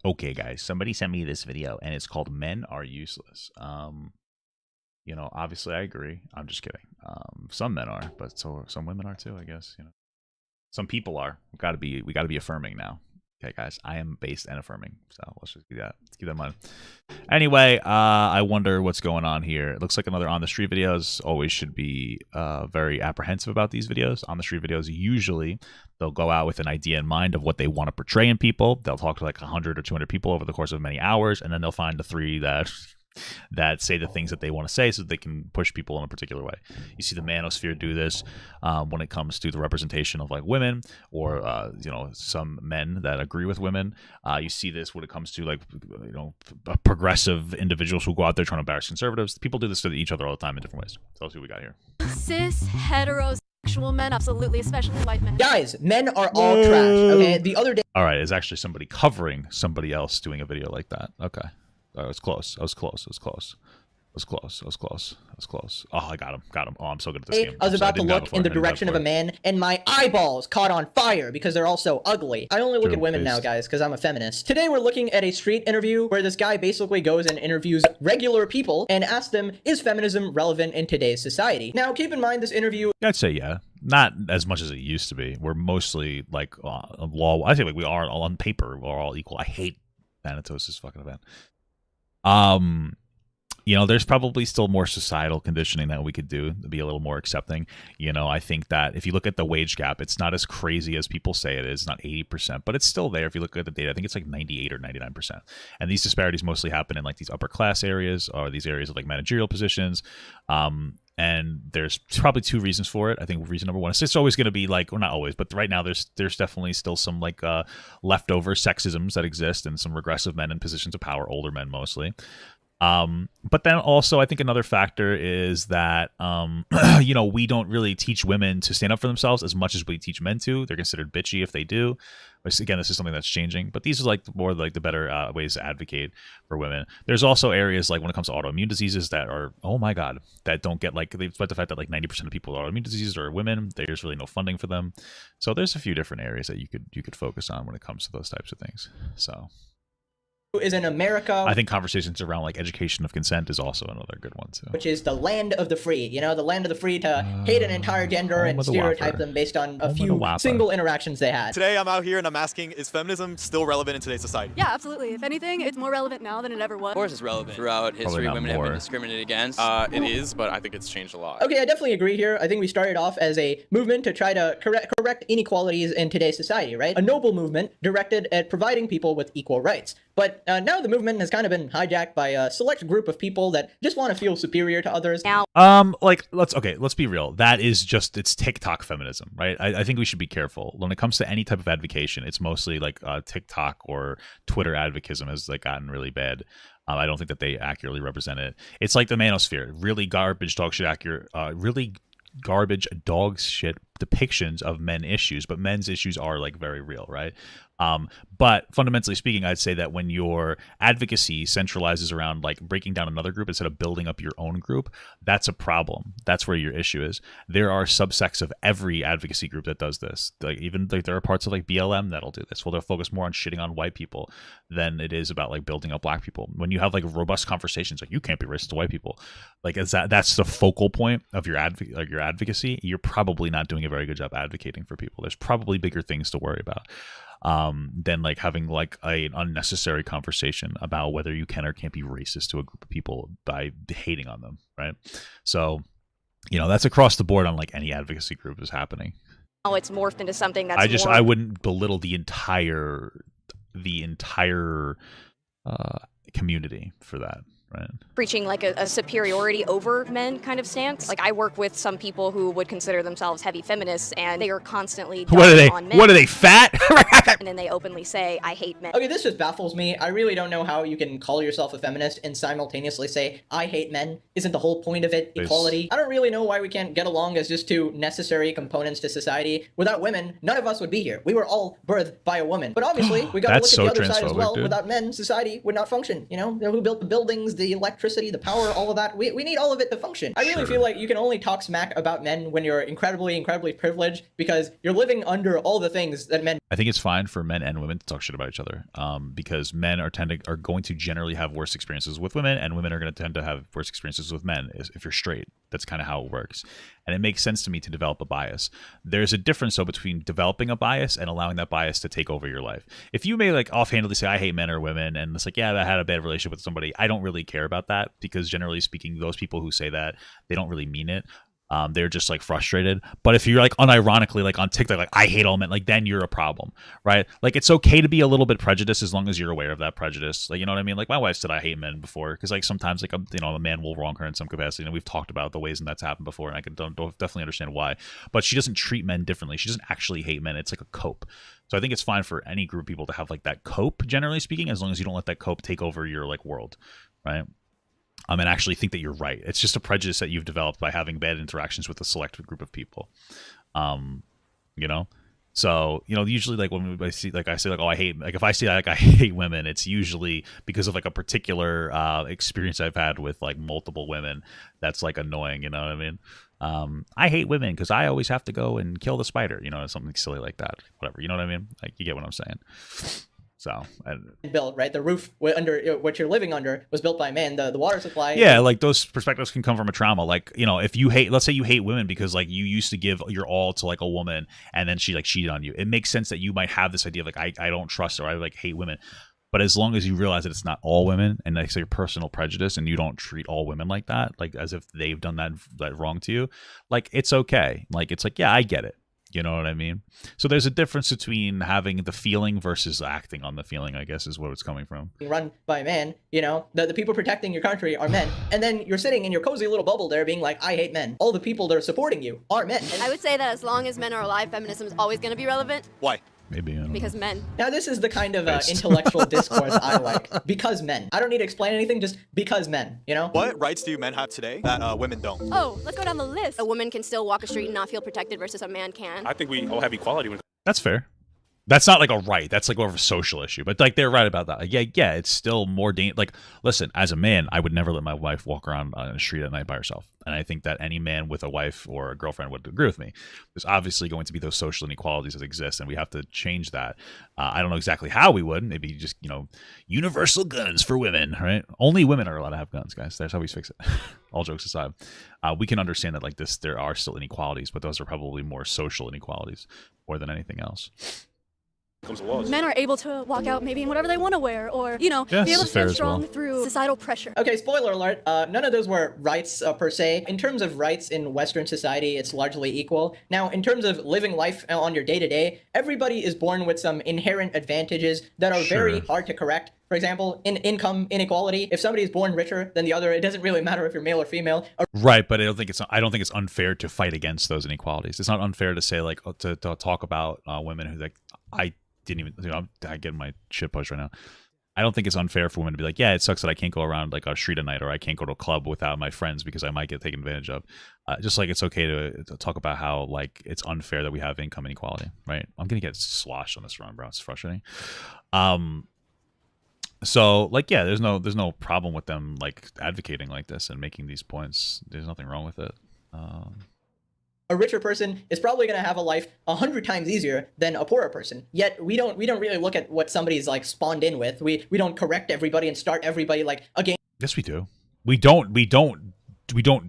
Okay, guys, somebody sent me this video, and it's called "Men Are Useless." Obviously, I agree. I'm just kidding. Some men are, but so some women are too, I guess. Some people are. We gotta be affirming now. Okay, guys, I am based and affirming, so let's just keep that in mind. Anyway, I wonder what's going on here. It looks like another on the street videos. Always should be very apprehensive about these videos. On the street videos, usually they'll go out with an idea in mind of what they want to portray in people. They'll talk to like 100 or 200 people over the course of many hours, and then they'll find the 3 that say the things that they want to say so that they can push people in a particular way. You see the manosphere do this when it comes to the representation of like women or some men that agree with women. You see this when it comes to like progressive individuals who go out there trying to embarrass conservatives. People do this to each other all the time in different ways. So let's see what we got here. Cis, heterosexual men, absolutely, especially white men. Guys, men are all trash, okay? The other day... All right, it's actually somebody covering somebody else doing a video like that. Okay. I was close. Oh, I got him. Oh, I'm so good at this game. I was about to look in the direction of a man, and my eyeballs caught on fire because they're all so ugly. I only look at women now, guys, because I'm a feminist. Today, we're looking at a street interview where this guy basically goes and interviews regular people and asks them, is feminism relevant in today's society? Now, keep in mind, this interview... I'd say yeah. Not as much as it used to be. We're mostly, like, law... I think like we are all on paper. We're all equal. I hate Thanatos' fucking event. There's probably still more societal conditioning that we could do to be a little more accepting. I think that if you look at the wage gap, it's not as crazy as people say it is. It's not 80%, but it's still there. If you look at the data, I think it's like 98 or 99%. And these disparities mostly happen in like these upper class areas or these areas of like managerial positions. And there's probably 2 reasons for it. I think reason number 1 is it's always going to be like, well, not always, but right now there's definitely still some like leftover sexisms that exist and some regressive men in positions of power, older men mostly. But then also I think another factor is that, we don't really teach women to stand up for themselves as much as we teach men to. They're considered bitchy if they do. Which, again, this is something that's changing, but these are like more like the better ways to advocate for women. There's also areas like when it comes to autoimmune diseases that are, oh my God, that don't get like, despite the fact that like 90% of people with autoimmune diseases are women, there's really no funding for them. So there's a few different areas that you could focus on when it comes to those types of things. So is in America. I think conversations around like education of consent is also another good one too. Which is the land of the free, the land of the free to hate an entire gender and stereotype them based on a few single interactions they had. Today I'm out here and I'm asking, is feminism still relevant in today's society? Yeah, absolutely. If anything, it's more relevant now than it ever was. Of course it's relevant. Throughout history, women have been discriminated against. It is, but I think it's changed a lot. Okay, I definitely agree here. I think we started off as a movement to try to correct inequalities in today's society, right? A noble movement directed at providing people with equal rights. But now the movement has kind of been hijacked by a select group of people that just want to feel superior to others. Now, let's be real. That is just, it's TikTok feminism, right? I think we should be careful when it comes to any type of advocation. It's mostly like TikTok or Twitter advocatism has like gotten really bad. I don't think that they accurately represent it. It's like the manosphere, really garbage dog shit depictions of men issues, but men's issues are like very real, right? But fundamentally speaking, I'd say that when your advocacy centralizes around like breaking down another group instead of building up your own group, that's a problem. That's where your issue is. There are subsects of every advocacy group that does this. Like even like there are parts of like BLM that'll do this. Well, they'll focus more on shitting on white people than it is about like building up black people. When you have like robust conversations, like you can't be racist to white people, like that's the focal point of your advocacy. You're probably not doing a very good job advocating for people. There's probably bigger things to worry about than like having like an unnecessary conversation about whether you can or can't be racist to a group of people by hating on them, right? So, that's across the board on like any advocacy group is happening. now it's morphed into something that's I wouldn't belittle the entire community for that. Right. Preaching like a superiority over men kind of stance. Like I work with some people who would consider themselves heavy feminists, and they are constantly on men. What are they, fat? And then they openly say, I hate men. Okay, this just baffles me. I really don't know how you can call yourself a feminist and simultaneously say, I hate men. Isn't the whole point of it equality? I don't really know why we can't get along as just two necessary components to society. Without women, none of us would be here. We were all birthed by a woman. But obviously, we gotta look at the other side as well. Dude. Without men, society would not function. You know, who built the buildings, the electricity, the power, all of that. We need all of it to function. I really feel like you can only talk smack about men when you're incredibly privileged, because you're living under all the things that men. I think it's fine for men and women to talk shit about each other, because men are going to generally have worse experiences with women, and women are going to tend to have worse experiences with men if you're straight. That's kind of how it works. And it makes sense to me to develop a bias. There's a difference, though, between developing a bias and allowing that bias to take over your life. If you may like offhandedly say, I hate men or women, and it's like, yeah, I had a bad relationship with somebody, I don't really care about that, because generally speaking, those people who say that, they don't really mean it. They're just like frustrated. But if you're like unironically like on TikTok, like I hate all men, like then you're a problem, right? Like it's okay to be a little bit prejudiced as long as you're aware of that prejudice. Like, you know what I mean? Like my wife said I hate men before, because like sometimes like a man will wrong her in some capacity, and we've talked about the ways and that's happened before, and I can definitely understand why. But she doesn't treat men differently. She doesn't actually hate men. It's like a cope. So I think it's fine for any group of people to have like that cope, generally speaking, as long as you don't let that cope take over your like world, right? And actually think that you're right. It's just a prejudice that you've developed by having bad interactions with a select group of people. You know? So, you know, usually like when I see, like I say like, oh, I hate, like if I see like I hate women, it's usually because of like a particular experience I've had with like multiple women that's like annoying, you know what I mean? I hate women because I always have to go and kill the spider, you know, something silly like that, whatever, you know what I mean? Like you get what I'm saying. So built, right? The roof under what you're living under was built by man. The water supply. Yeah, like those perspectives can come from a trauma. Like, you know, if you hate, let's say you hate women because like you used to give your all to like a woman and then she like cheated on you. It makes sense that you might have this idea of like I don't trust her, I like hate women. But as long as you realize that it's not all women, and that's your personal prejudice, and you don't treat all women like that, like as if they've done that wrong to you, like it's okay. Like it's like, yeah, I get it. You know what I mean? So there's a difference between having the feeling versus acting on the feeling, I guess, is what it's coming from. Run by men, you know, the people protecting your country are men. And then you're sitting in your cozy little bubble there being like, I hate men. All the people that are supporting you are men. I would say that as long as men are alive, feminism is always going to be relevant. Why? Maybe. Because men. Now this is the kind of intellectual discourse I like. Because men. I don't need to explain anything, just because men, you know? What rights do men have today that women don't? Oh, let's go down the list. A woman can still walk a street and not feel protected versus a man can. I think we all have equality. That's fair. That's not like a right. That's like more of a social issue. But like they're right about that. Like, yeah, it's still more dangerous. Like, listen, as a man, I would never let my wife walk around on the street at night by herself. And I think that any man with a wife or a girlfriend would agree with me. There's obviously going to be those social inequalities that exist, and we have to change that. I don't know exactly how we would. Maybe just, you know, universal guns for women, right? Only women are allowed to have guns, guys. That's how we fix it. All jokes aside, we can understand that like this, there are still inequalities, but those are probably more social inequalities more than anything else. Men are able to walk out maybe in whatever they want to wear, or, you know, be able to stand strong through societal pressure. Okay, spoiler alert, none of those were rights per se. In terms of rights in Western society, it's largely equal. Now, in terms of living life on your day-to-day, everybody is born with some inherent advantages that are very hard to correct. For example, in income inequality, if somebody is born richer than the other, it doesn't really matter if you're male or female. Right, but I don't think it's unfair to fight against those inequalities. It's not unfair to say like to talk about women who like I didn't even, you know, I get my shit pushed right now. I don't think it's unfair for women to be like, yeah, it sucks that I can't go around like a street at night, or I can't go to a club without my friends because I might get taken advantage of. Just like it's okay to talk about how like it's unfair that we have income inequality, right? I'm gonna get sloshed on this run, bro. It's frustrating. So like, yeah, there's no problem with them like advocating like this and making these points. There's nothing wrong with it. A richer person is probably going to have a life 100 times easier than a poorer person. Yet we don't really look at what somebody's like spawned in with. We don't correct everybody and start everybody like again. Yes, we do. We don't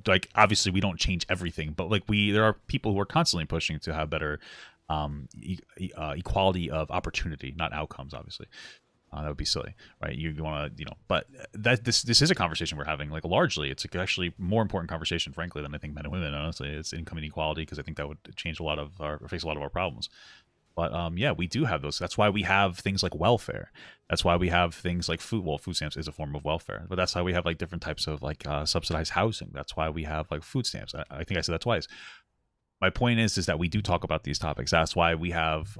like, obviously we don't change everything, but like there are people who are constantly pushing to have better equality of opportunity, not outcomes, obviously. That would be silly, right? You want to, you know, but this is a conversation we're having. Like largely, it's actually more important conversation, frankly, than I think men and women. Honestly, it's income inequality, because I think that would change face a lot of our problems. But yeah, we do have those. That's why we have things like welfare. That's why we have things like food. Well, food stamps is a form of welfare, but that's why we have like different types of like subsidized housing. That's why we have like food stamps. I think I said that twice. My point is that we do talk about these topics. That's why we have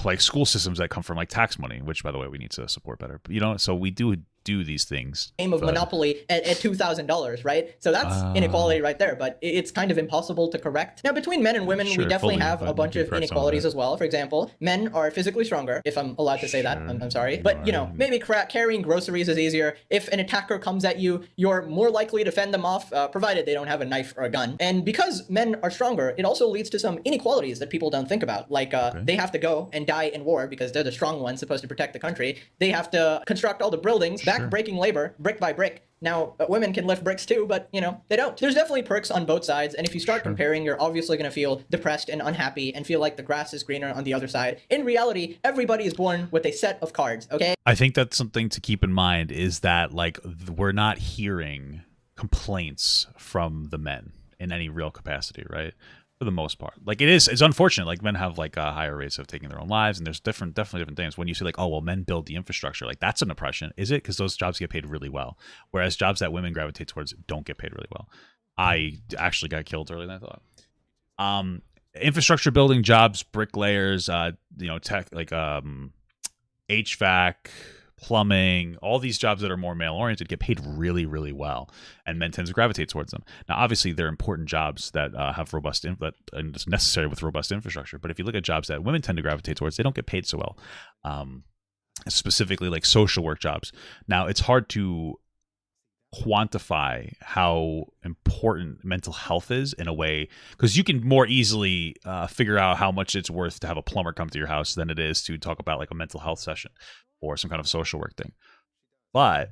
like school systems that come from like tax money, which by the way we need to support better. But, you know, so we do do these things. Game of Monopoly at $2,000, right? So that's inequality right there, but it's kind of impossible to correct. Now, between men and women, we definitely have a bunch of inequalities as well. For example, men are physically stronger, if I'm allowed to say that. I'm sorry. But, you know, maybe carrying groceries is easier. If an attacker comes at you, you're more likely to fend them off, provided they don't have a knife or a gun. And because men are stronger, it also leads to some inequalities that people don't think about. Like, they have to go and die in war because they're the strong ones supposed to protect the country. They have to construct all the buildings, back-breaking labor, brick by brick. Now, women can lift bricks too, but, you know, they don't. There's definitely perks on both sides, and if you start comparing, you're obviously going to feel depressed and unhappy and feel like the grass is greener on the other side. In reality, everybody is born with a set of cards, okay? I think that's something to keep in mind, is that, like, we're not hearing complaints from the men in any real capacity, right? For the most part. Like, it's unfortunate. Like, men have, like, higher rates of taking their own lives, and there's definitely different things. When you say, like, oh, well, men build the infrastructure, like, that's an oppression. Is it? Because those jobs get paid really well, whereas jobs that women gravitate towards don't get paid really well. I actually got killed earlier than I thought. Infrastructure building jobs, bricklayers, you know, tech, like HVAC, plumbing, all these jobs that are more male-oriented get paid really, really well, and men tend to gravitate towards them. Now, obviously, they're important jobs that have robust, and it's necessary with robust infrastructure. But if you look at jobs that women tend to gravitate towards, they don't get paid so well. Specifically, like social work jobs. Now, it's hard to quantify how important mental health is in a way, because you can more easily figure out how much it's worth to have a plumber come to your house than it is to talk about like a mental health session or some kind of social work thing. But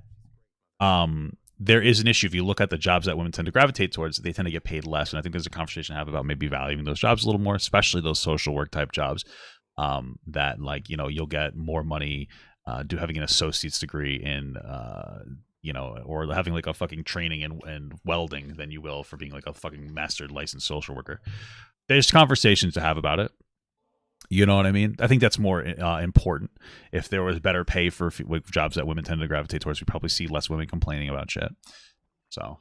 there is an issue. If you look at the jobs that women tend to gravitate towards, they tend to get paid less. And I think there's a conversation to have about maybe valuing those jobs a little more, especially those social work type jobs that, like, you know, you'll get more money having an associate's degree in, you know, or having like a fucking training in welding than you will for being like a fucking mastered licensed social worker. There's conversations to have about it. You know what I mean? I think that's more important. If there was better pay for jobs that women tend to gravitate towards, we'd probably see less women complaining about shit. So...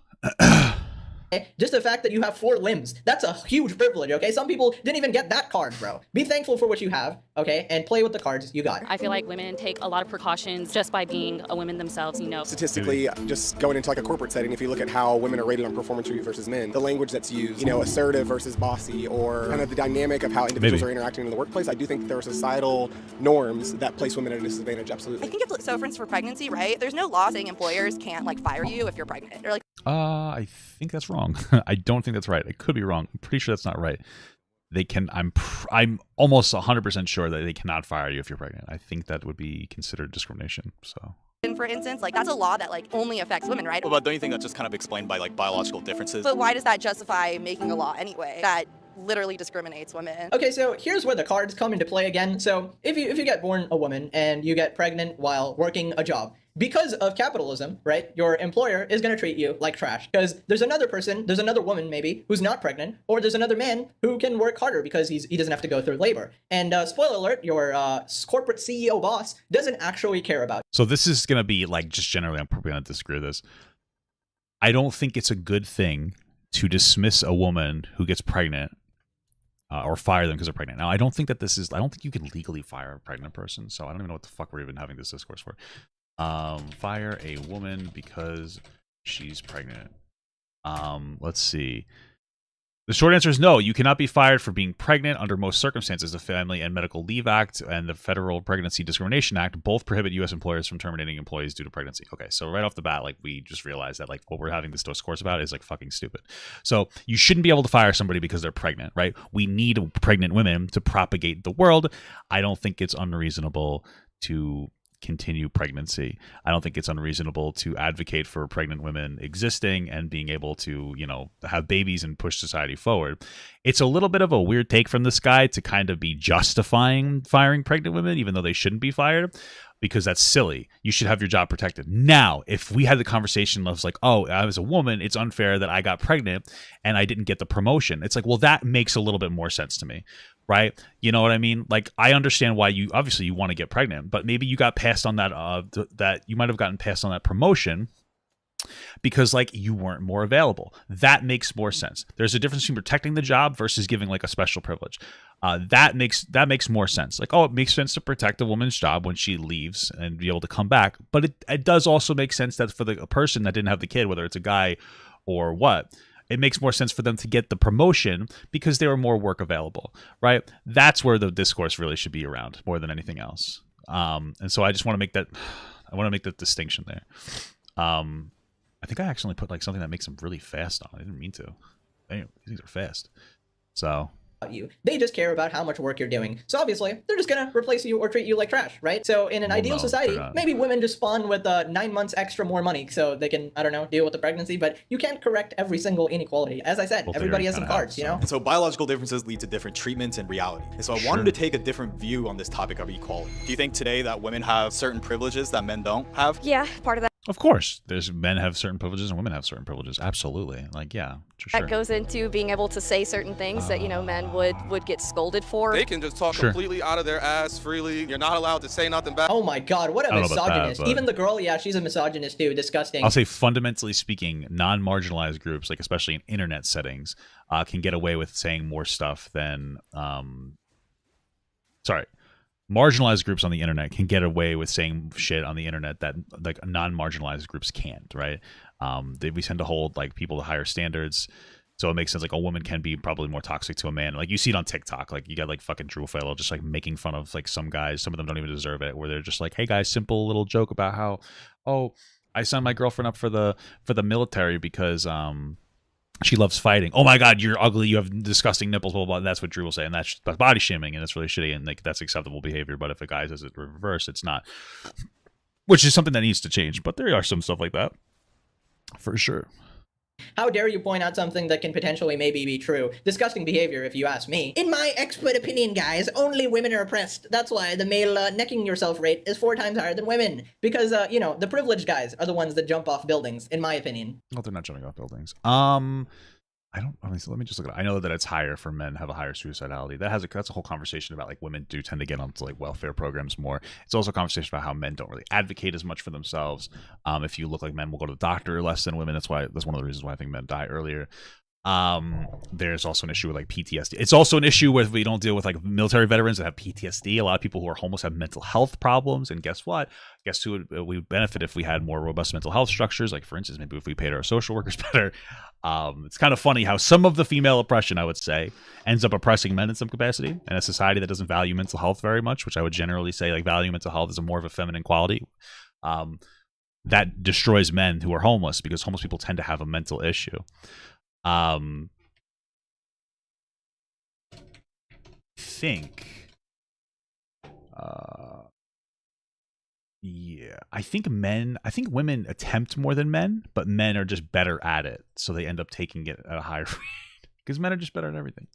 Just the fact that you have 4 limbs, that's a huge privilege, okay? Some people didn't even get that card, bro. Be thankful for what you have, okay? And play with the cards you got. I feel like women take a lot of precautions just by being a woman themselves, you know. Statistically, just going into like a corporate setting, if you look at how women are rated on performance review versus men, the language that's used, you know, assertive versus bossy, or kind of the dynamic of how individuals are interacting in the workplace, I do think there are societal norms that place women at a disadvantage, absolutely. I think so, for instance, for pregnancy, right? There's no law saying employers can't, like, fire you if you're pregnant. Or, like, I think that's wrong. I don't think that's right. I could be wrong. I'm pretty sure that's not right. They can. I'm almost 100% sure that they cannot fire you if you're pregnant. I think that would be considered discrimination. So. And for instance, like, that's a law that, like, only affects women, right? Well, but don't you think that's just kind of explained by, like, biological differences? But why does that justify making a law anyway that literally discriminates women? Okay, so here's where the cards come into play again. So if you get born a woman and you get pregnant while working a job, because of capitalism, right, your employer is going to treat you like trash. Because there's another person, there's another woman maybe, who's not pregnant, or there's another man who can work harder because he doesn't have to go through labor. And spoiler alert, your corporate CEO boss doesn't actually care about. So this is going to be, like, just generally, I'm probably going to disagree with this. I don't think it's a good thing to dismiss a woman who gets pregnant or fire them because they're pregnant. Now, I don't think you can legally fire a pregnant person, so I don't even know what the fuck we're even having this discourse for. Fire a woman because she's pregnant. Let's see. The short answer is no. You cannot be fired for being pregnant under most circumstances. The Family and Medical Leave Act and the Federal Pregnancy Discrimination Act both prohibit U.S. employers from terminating employees due to pregnancy. Okay, so right off the bat, like, we just realized that, like, what we're having this discourse about is, like, fucking stupid. So you shouldn't be able to fire somebody because they're pregnant, right? We need pregnant women to propagate the world. I don't think it's unreasonable to continue pregnancy. I don't think it's unreasonable to advocate for pregnant women existing and being able to, you know, have babies and push society forward. It's a little bit of a weird take from this guy to kind of be justifying firing pregnant women, even though they shouldn't be fired, because that's silly. You should have your job protected. Now, if we had the conversation of, like, oh, I was a woman, it's unfair that I got pregnant and I didn't get the promotion. It's like, well, that makes a little bit more sense to me. Right? You know what I mean? Like, I understand why you want to get pregnant, but maybe you got passed on that you might have gotten passed on that promotion because, like, you weren't more available. That makes more sense. There's a difference between protecting the job versus giving, like, a special privilege. That makes more sense. Like, oh, it makes sense to protect a woman's job when she leaves and be able to come back. But it does also make sense that for the person that didn't have the kid, whether it's a guy or what, it makes more sense for them to get the promotion because there were more work available, right? That's where the discourse really should be around more than anything else. And so I just want to make that, distinction there. I think I actually put like something that makes them really fast on. I didn't mean to. Anyway, these are fast. So. You. They just care about how much work you're doing. So obviously, they're just gonna replace you or treat you like trash, right? So in an ideal society, maybe women just spawn with 9 months extra more money so they can, I don't know, deal with the pregnancy, but you can't correct every single inequality. As I said, everybody has some cards, you know? And so biological differences lead to different treatments and reality. And so I wanted to take a different view on this topic of equality. Do you think today that women have certain privileges that men don't have? Yeah, part of that. Of course, there's men have certain privileges and women have certain privileges. Absolutely, like yeah, sure. That goes into being able to say certain things that men would get scolded for. They can just talk completely out of their ass freely. You're not allowed to say nothing back. Oh my God, what a misogynist! Even the girl, yeah, she's a misogynist too. Disgusting. I'll say, fundamentally speaking, non-marginalized groups, like especially in internet settings, can get away with saying more stuff than marginalized groups on the internet can get away with saying shit on the internet that like non-marginalized groups can't, right? We tend to hold like people to higher standards, so it makes sense. Like a woman can be probably more toxic to a man. Like you see it on TikTok, like you got like fucking Drew Fellow just like making fun of like some guys. Some of them don't even deserve it. Where they're just like, hey guys, simple little joke about how, oh, I signed my girlfriend up for the military because she loves fighting. Oh my God, you're ugly. You have disgusting nipples, blah, blah, blah. And that's what Drew will say. And that's body shaming. And that's really shitty. And like, that's acceptable behavior. But if a guy does it reverse, it's not, which is something that needs to change. But there are some stuff like that for sure. How dare you point out something that can potentially maybe be true? Disgusting behavior, if you ask me. In my expert opinion, guys, only women are oppressed. That's why the male necking yourself rate is 4 times higher than women. Because, the privileged guys are the ones that jump off buildings, in my opinion. Well, they're not jumping off buildings. So let me just look at it. I know that it's higher for men, have a higher suicidality. That's a whole conversation about like women do tend to get onto like welfare programs more. It's also a conversation about how men don't really advocate as much for themselves. If you look like men will go to the doctor less than women, that's one of the reasons why I think men die earlier. There's also an issue with like PTSD. It's also an issue where we don't deal with like military veterans that have PTSD. A lot of people who are homeless have mental health problems. And guess what? Guess who we would benefit if we had more robust mental health structures? Like for instance, maybe if we paid our social workers better. It's kind of funny how some of the female oppression, I would say, ends up oppressing men in some capacity. And a society that doesn't value mental health very much, which I would generally say like value mental health is more of a feminine quality. That destroys men who are homeless because homeless people tend to have a mental issue. I think women attempt more than men, but men are just better at it, so they end up taking it at a higher rate because men are just better at everything.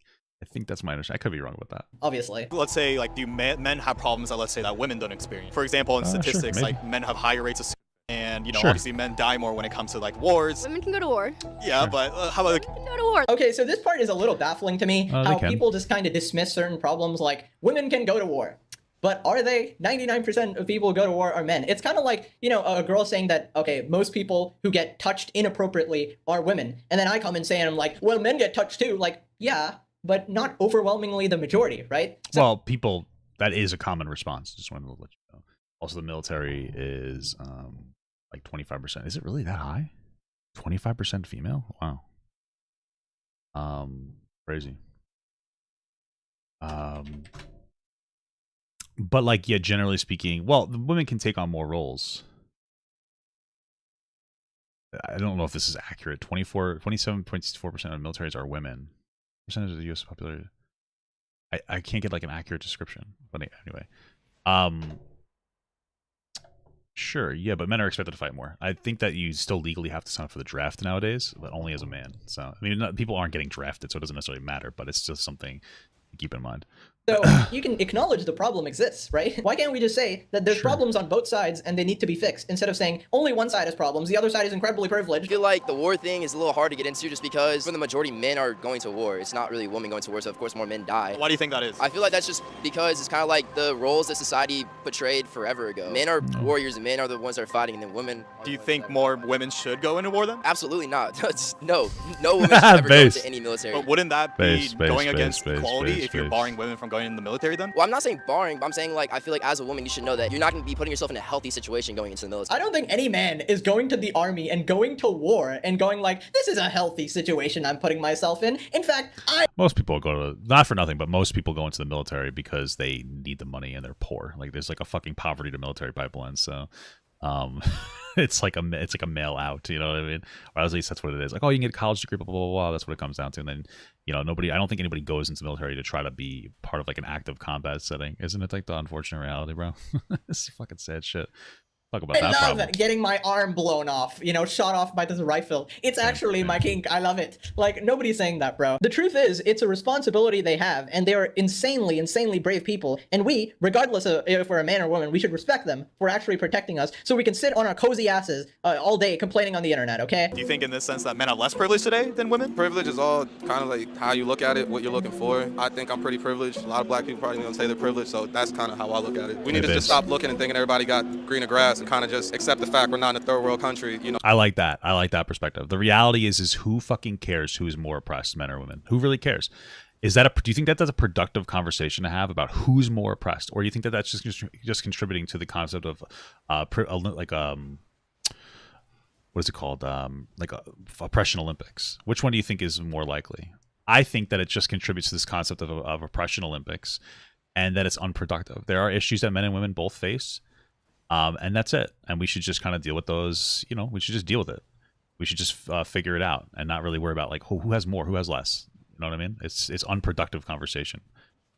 I think that's my understanding. I could be wrong with that. Obviously. Let's say like do men have problems that let's say that women don't experience? For example, in statistics, sure, like men have higher rates of and obviously men die more when it comes to like wars. Women can go to war. Yeah, but how about women can go to war? Okay, so this part is a little baffling to me. How people just kind of dismiss certain problems like women can go to war. But are they? 99% of people who go to war are men. It's kind of like, a girl saying that, okay, most people who get touched inappropriately are women. And then I come and say, and I'm like, well, men get touched too. Like, yeah, but not overwhelmingly the majority, right? So, well, that is a common response. Just wanted to let you know. Also, the military is like 25%. Is it really that high? 25% female? Wow. Crazy. But like, yeah, generally speaking, well, the women can take on more roles. I don't know if this is accurate. 27.4% of militaries are women. Percentage of the U.S. population. I can't get like an accurate description. But anyway, sure, yeah, but men are expected to fight more. I think that you still legally have to sign up for the draft nowadays, but only as a man. So I mean, people aren't getting drafted, so it doesn't necessarily matter. But it's just something to keep in mind. So you can acknowledge the problem exists, right? Why can't we just say that there's problems on both sides and they need to be fixed, instead of saying only one side has problems, the other side is incredibly privileged? I feel like the war thing is a little hard to get into just because for the majority men are going to war. It's not really women going to war, so of course more men die. Why do you think that is? I feel like that's just because it's kind of like the roles that society portrayed forever ago. Men are warriors and men are the ones that are fighting, and then women. Do you think more women should go into war then? Absolutely not. No woman should ever go into any military. But wouldn't that be going against equality if you're barring women from going in the military then? Well, I'm not saying barring, but I'm saying like I feel like as a woman you should know that you're not going to be putting yourself in a healthy situation going into the military. I don't think any man is going to the army and going to war and going like, this is a healthy situation I'm putting myself in. In fact, most people go to, not for nothing, but most people go into the military because they need the money and they're poor. Like there's like a fucking poverty to military pipeline, so it's like a mail out, you know what I mean? Or at least that's what it is. Like, oh, you can get a college degree, blah, blah, blah, blah. That's what it comes down to. And then, you know, I don't think anybody goes into the military to try to be part of like an active combat setting. Isn't it like the unfortunate reality, bro? This is fucking sad shit. Talk about that problem. I love getting my arm blown off, you know, shot off by this rifle. It's actually my kink. I love it. Like, nobody's saying that, bro. The truth is, it's a responsibility they have, and they are insanely, insanely brave people. And we, regardless of if we're a man or woman, we should respect them for actually protecting us so we can sit on our cozy asses all day complaining on the internet, okay? Do you think in this sense that men have less privilege today than women? Privilege is all kind of like how you look at it, what you're looking for. I think I'm pretty privileged. A lot of black people probably don't say they're privileged, so that's kind of how I look at it. We need to just stop looking and thinking everybody got greener grass and kind of just accept the fact we're not in a third world country, you know. I like that. I like that perspective. The reality is who fucking cares who's more oppressed, men or women? Who really cares? Do you think that that's a productive conversation to have about who's more oppressed, or do you think that that's just contributing to the concept of what is it called? Oppression Olympics. Which one do you think is more likely? I think that it just contributes to this concept of oppression Olympics, and that it's unproductive. There are issues that men and women both face. And that's it. And we should just kind of deal with those, you know, we should just deal with it. We should just figure it out and not really worry about like who has more, who has less. You know what I mean? It's unproductive conversation.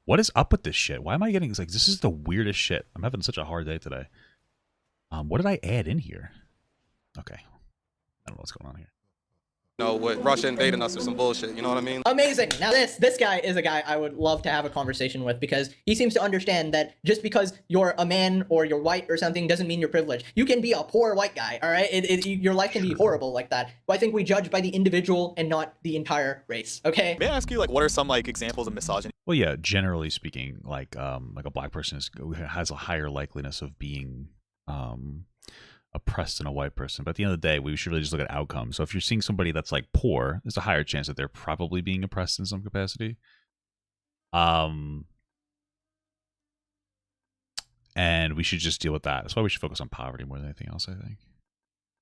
What is up with this shit? Why am I getting like, this is the weirdest shit. I'm having such a hard day today. What did I add in here? Okay. I don't know what's going on here. know, with Russia invading us or some bullshit, you know what I mean? Amazing. Now this guy is a guy I would love to have a conversation with, because he seems to understand that just because you're a man or you're white or something doesn't mean you're privileged. You can be a poor white guy, all right? Your life can be horrible like that. But I think we judge by the individual and not the entire race, okay? May I ask you, like, what are some, like, examples of misogyny? Well, yeah, generally speaking, like a black person has a higher likeliness of being oppressed than a white person. But at the end of the day, we should really just look at outcomes. So if you're seeing somebody that's like poor, there's a higher chance that they're probably being oppressed in some capacity. And we should just deal with that. That's why we should focus on poverty more than anything else, I think.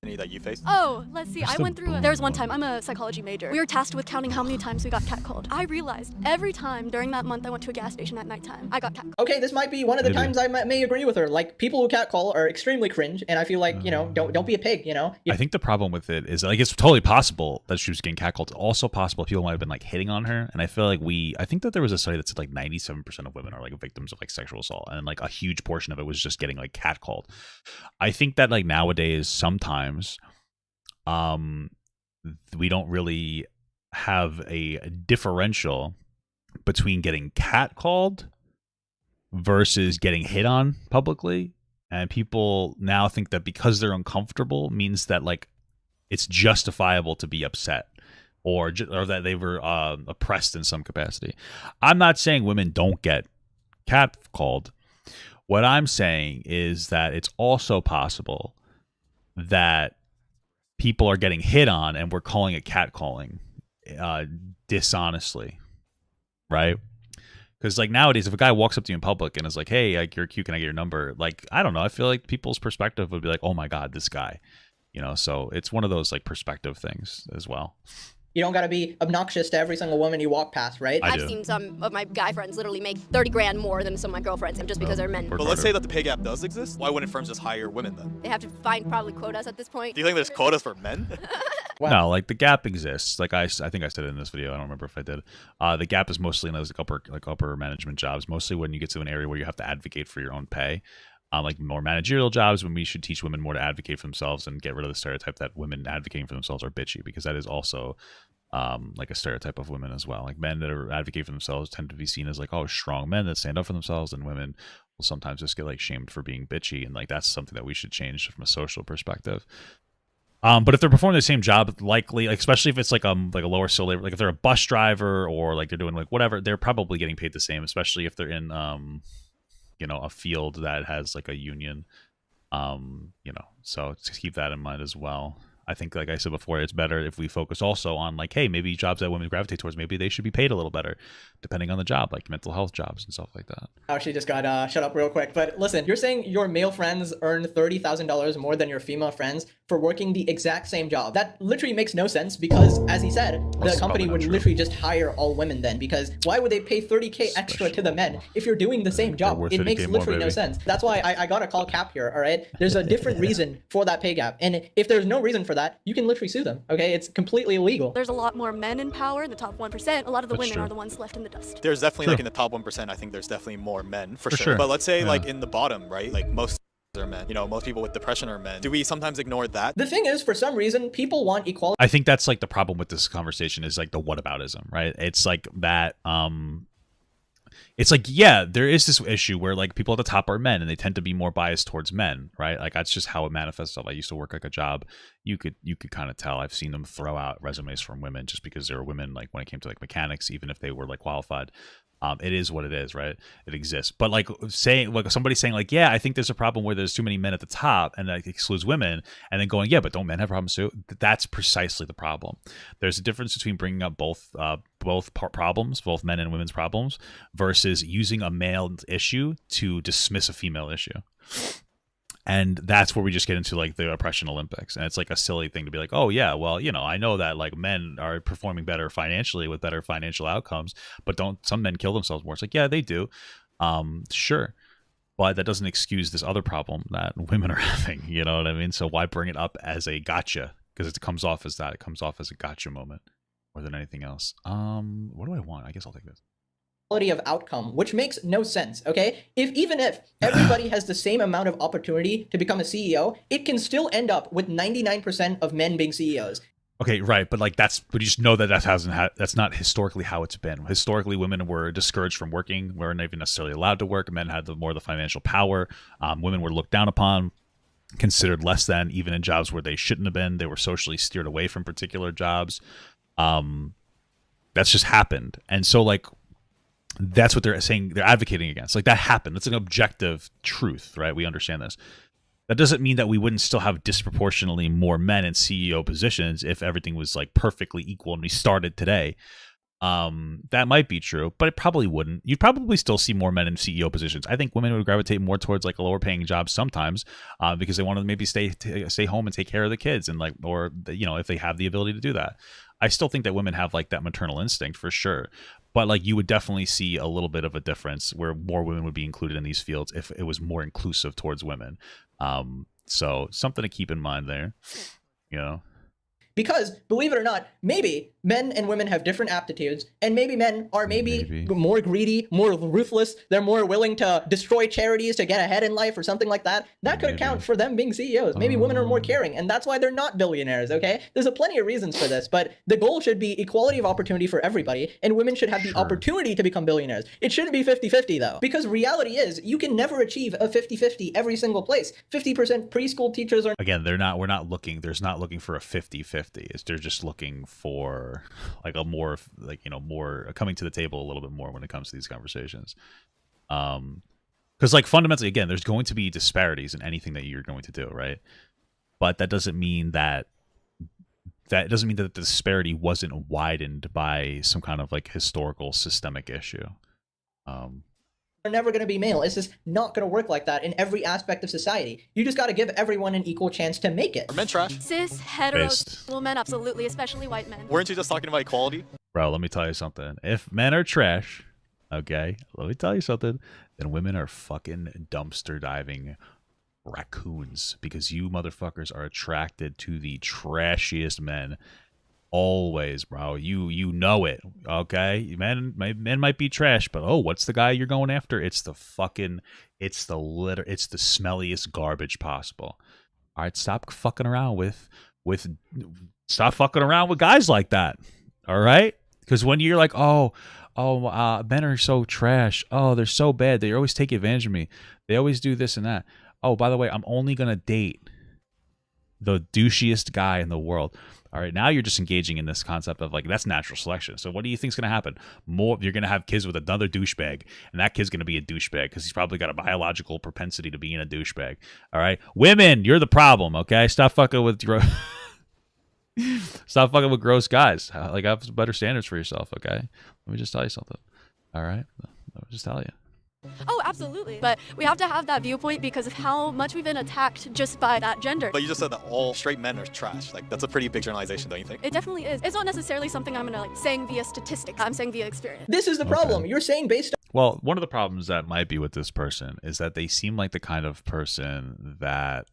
Any that you faced? Oh, let's see. I went through. There was one time. I'm a psychology major. We were tasked with counting how many times we got catcalled. I realized every time during that month I went to a gas station at nighttime, I got catcalled. Okay, this might be one of the times I may agree with her. Like, people who catcall are extremely cringe, and I feel like, you know, don't be a pig, you know? I think the problem with it is, like, it's totally possible that she was getting catcalled. It's also possible people might have been, like, hitting on her. And I feel like I think that there was a study that said, like, 97% of women are, like, victims of, like, sexual assault. And, like, a huge portion of it was just getting, like, catcalled. I think that, like, nowadays, sometimes we don't really have a differential between getting catcalled versus getting hit on publicly, and people now think that because they're uncomfortable means that, like, it's justifiable to be upset or that they were oppressed in some capacity. I'm not saying women don't get catcalled. What I'm saying is that it's also possible that people are getting hit on and we're calling it catcalling dishonestly, right? Because, like, nowadays, if a guy walks up to you in public and is like, hey, like, you're cute, can I get your number? Like, I don't know, I feel like people's perspective would be like, oh my god, this guy, you know. So it's one of those, like, perspective things as well. You don't gotta be obnoxious to every single woman you walk past, right? I've seen some of my guy friends literally make 30 grand more than some of my girlfriends just because they're men. But let's say that the pay gap does exist. Why wouldn't firms just hire women then? They have to find probably quotas at this point. Do you think there's quotas for men? Wow. No, like, the gap exists. Like, I think I said it in this video. I don't remember if I did. The gap is mostly in those upper management jobs. Mostly when you get to an area where you have to advocate for your own pay. Like more managerial jobs, when we should teach women more to advocate for themselves and get rid of the stereotype that women advocating for themselves are bitchy, because that is also like a stereotype of women as well. Like men that are advocate for themselves tend to be seen as like, oh, strong men that stand up for themselves, and women will sometimes just get like shamed for being bitchy, and like that's something that we should change from a social perspective. But if they're performing the same job, likely, like, especially if it's like a lower skill labor, like if they're a bus driver or like they're doing like whatever, they're probably getting paid the same, especially if they're in you know, a field that has like a union. You know, so just keep that in mind as well. I think, like I said before, it's better if we focus also on like, hey, maybe jobs that women gravitate towards, maybe they should be paid a little better depending on the job, like mental health jobs and stuff like that. Oh, she just got shut up real quick. But listen, you're saying your male friends earn $30,000 more than your female friends for working the exact same job. That literally makes no sense because, as he said, the company would literally just hire all women then, because why would they pay 30K extra to the men if you're doing the same job? It makes literally no sense. That's why I got to call cap here, all right? There's a different reason for that pay gap. And if there's no reason for that, you can literally sue them, okay? It's completely illegal. There's a lot more men in power in the top 1%. A lot of the women are the ones left in the dust. There's definitely, like in the top 1%, I think there's definitely more men, for sure. But let's say like in the bottom, right? Like most are men. You know, most people with depression are men. Do we sometimes ignore that? The thing is, for some reason, people want equality. I think that's like the problem with this conversation is like the whataboutism, right? It's like that, it's like, yeah, there is this issue where like people at the top are men and they tend to be more biased towards men, right? Like that's just how it manifests itself. I used to work like a job. You could kind of tell. I've seen them throw out resumes from women just because they were women, like when it came to like mechanics, even if they were like qualified. It is what it is, right? It exists. But like saying, like somebody saying like, yeah, I think there's a problem where there's too many men at the top and that excludes women, and then going, yeah, but don't men have problems too? That's precisely the problem. There's a difference between bringing up both problems, both men and women's problems, versus using a male issue to dismiss a female issue. And that's where we just get into like the oppression Olympics. And it's like a silly thing to be like, oh yeah, well, you know, I know that like men are performing better financially with better financial outcomes, but don't some men kill themselves more? It's like, yeah, they do. Sure. But that doesn't excuse this other problem that women are having, you know what I mean? So why bring it up as a gotcha? Because it comes off as that. It comes off as a gotcha moment more than anything else. What do I want? I guess I'll take this. Of outcome, which makes no sense, okay? Even if everybody has the same amount of opportunity to become a CEO, it can still end up with 99% of men being CEOs. Okay, right, but like but you just know that that's not historically how it's been. Historically, women were discouraged from working, weren't even necessarily allowed to work. Men had more of the financial power. Women were looked down upon, considered less than, even in jobs where they shouldn't have been. They were socially steered away from particular jobs. That's just happened, and so like. That's what they're saying, they're advocating against. Like that happened. That's an objective truth, right? We understand this. That doesn't mean that we wouldn't still have disproportionately more men in CEO positions if everything was like perfectly equal and we started today. That might be true, but it probably wouldn't. You'd probably still see more men in CEO positions. I think women would gravitate more towards like a lower paying job sometimes, because they want to maybe stay home and take care of the kids, and like, or you know, if they have the ability to do that. I still think that women have like that maternal instinct for sure, but like you would definitely see a little bit of a difference where more women would be included in these fields if it was more inclusive towards women. So something to keep in mind there, you know. Because, believe it or not, maybe men and women have different aptitudes, and maybe men are maybe more greedy, more ruthless, they're more willing to destroy charities to get ahead in life or something like that. That could account for them being CEOs. Maybe women are more caring, and that's why they're not billionaires, okay? There's plenty of reasons for this, but the goal should be equality of opportunity for everybody, and women should have the opportunity to become billionaires. It shouldn't be 50-50, though, because reality is you can never achieve a 50-50 every single place. 50% preschool teachers are... Again, there's not looking for a 50-50. They're just looking for like a more like, you know, more coming to the table a little bit more when it comes to these conversations. Because like fundamentally, again, there's going to be disparities in anything that you're going to do, right? But that doesn't mean that the disparity wasn't widened by some kind of like historical systemic issue. Are never going to be male. It's just not going to work like that in every aspect of society. You just got to give everyone an equal chance to make it. Are men trash? Cis, heterosexual men, absolutely, especially white men. Weren't you just talking about equality? Bro, let me tell you something. If men are trash, okay, let me tell you something, then women are fucking dumpster diving raccoons, because you motherfuckers are attracted to the trashiest men. Always, bro. You know it, okay? Men might be trash, but oh, what's the guy you're going after? It's the smelliest garbage possible. All right, stop fucking around with guys like that. All right? Because when you're like, men are so trash. Oh, they're so bad. They always take advantage of me. They always do this and that. Oh, by the way, I'm only going to date the douchiest guy in the world. All right, now you're just engaging in this concept of like, that's natural selection. So what do you think's going to happen? You're going to have kids with another douchebag, and that kid's going to be a douchebag because he's probably got a biological propensity to being a douchebag. All right, women, you're the problem. Okay, stop fucking with gross guys. Like, have some better standards for yourself. Okay, let me just tell you something. All right, let me just tell you. Oh, absolutely. But we have to have that viewpoint because of how much we've been attacked just by that gender. But you just said that all straight men are trash. Like, that's a pretty big generalization, don't you think? It definitely is. It's not necessarily something I'm gonna saying via statistics. I'm saying via experience. This is the problem. You're saying based on... Well, one of the problems that might be with this person is that they seem like the kind of person that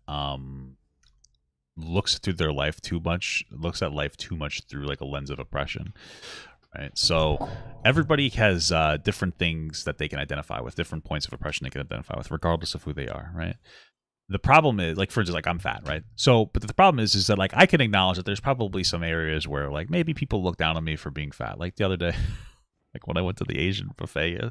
looks through their life too much, looks at life too much through like a lens of oppression. Right. So everybody has different things that they can identify with, different points of oppression they can identify with, regardless of who they are. Right. The problem is, like, for instance, like, I'm fat. Right. So, but the problem is that, like, I can acknowledge that there's probably some areas where, like, maybe people look down on me for being fat. Like the other day, like when I went to the Asian buffet,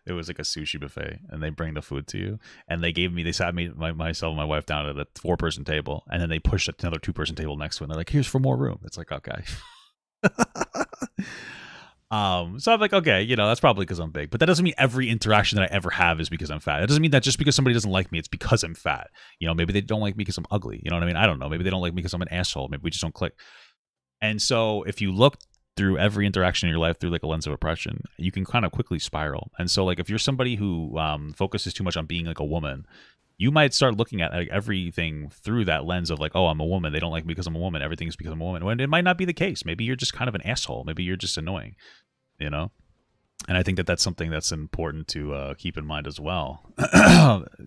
it was like a sushi buffet, and they bring the food to you, and they sat myself and my wife down at a 4-person table, and then they pushed another 2-person table next to it, and they're like, here's for more room. It's like, okay. So I'm like, okay, that's probably because I'm big, but that doesn't mean every interaction that I ever have is because I'm fat. It doesn't mean that just because somebody doesn't like me, it's because I'm fat. Maybe they don't like me because I'm ugly. You know what I mean? I don't know. Maybe they don't like me because I'm an asshole. Maybe we just don't click. And so if you look through every interaction in your life through like a lens of oppression, you can kind of quickly spiral. And so like if you're somebody who focuses too much on being like a woman, you might start looking at like everything through that lens of like, oh, I'm a woman. They don't like me because I'm a woman. Everything's because I'm a woman. When it might not be the case. Maybe you're just kind of an asshole. Maybe you're just annoying, And I think that that's something that's important to keep in mind as well.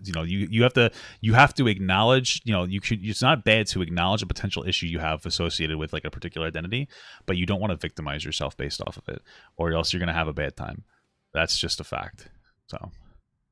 You have to acknowledge, it's not bad to acknowledge a potential issue you have associated with like a particular identity, but you don't want to victimize yourself based off of it, or else you're going to have a bad time. That's just a fact. So.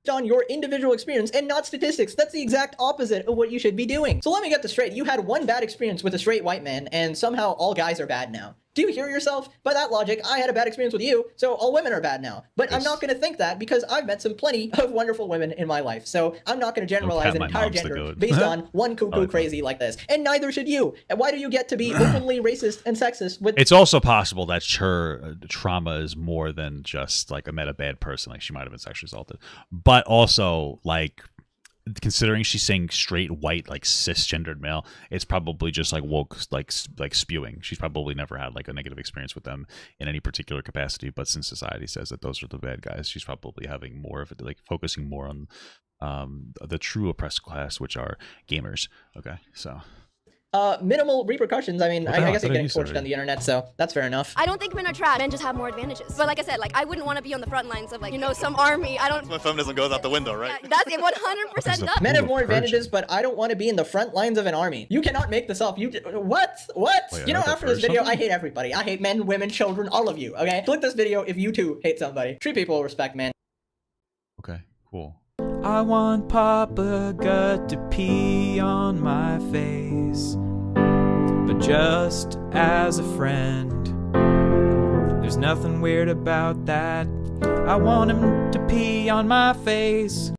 On your individual experience and not statistics. That's the exact opposite of what you should be doing. So let me get this straight. You had one bad experience with a straight white man, and somehow all guys are bad now. Do you hear yourself? By that logic, I had a bad experience with you, so all women are bad now. But I'm not going to think that because I've met some plenty of wonderful women in my life. So I'm not going to generalize an entire gender based on one cuckoo crazy like this. And neither should you. And why do you get to be openly racist and sexist with... It's also possible that her trauma is more than just like I met a bad person, like she might have been sexually assaulted. But also like... considering she's saying straight white like cisgendered male, it's probably just like woke like spewing. She's probably never had like a negative experience with them in any particular capacity, but since society says that those are the bad guys, she's probably having more of it, like focusing more on the true oppressed class, which are gamers. Okay, so minimal repercussions. I mean, I guess I'm getting torched on the internet, so that's fair enough. I don't think men are trash. Men just have more advantages. But like I said, like I wouldn't want to be on the front lines of like, some army. I don't... When feminism goes out the window, right? Yeah, that's it, 100% done. Men have more advantages, but I don't want to be in the front lines of an army. You cannot make this up. What? Wait, after this video, I hate everybody. I hate men, women, children, all of you, okay? Click this video if you too hate somebody. Treat people with respect, man. Okay, cool. I want Papa Gut to pee on my face, but just as a friend. There's nothing weird about that. I want him to pee on my face.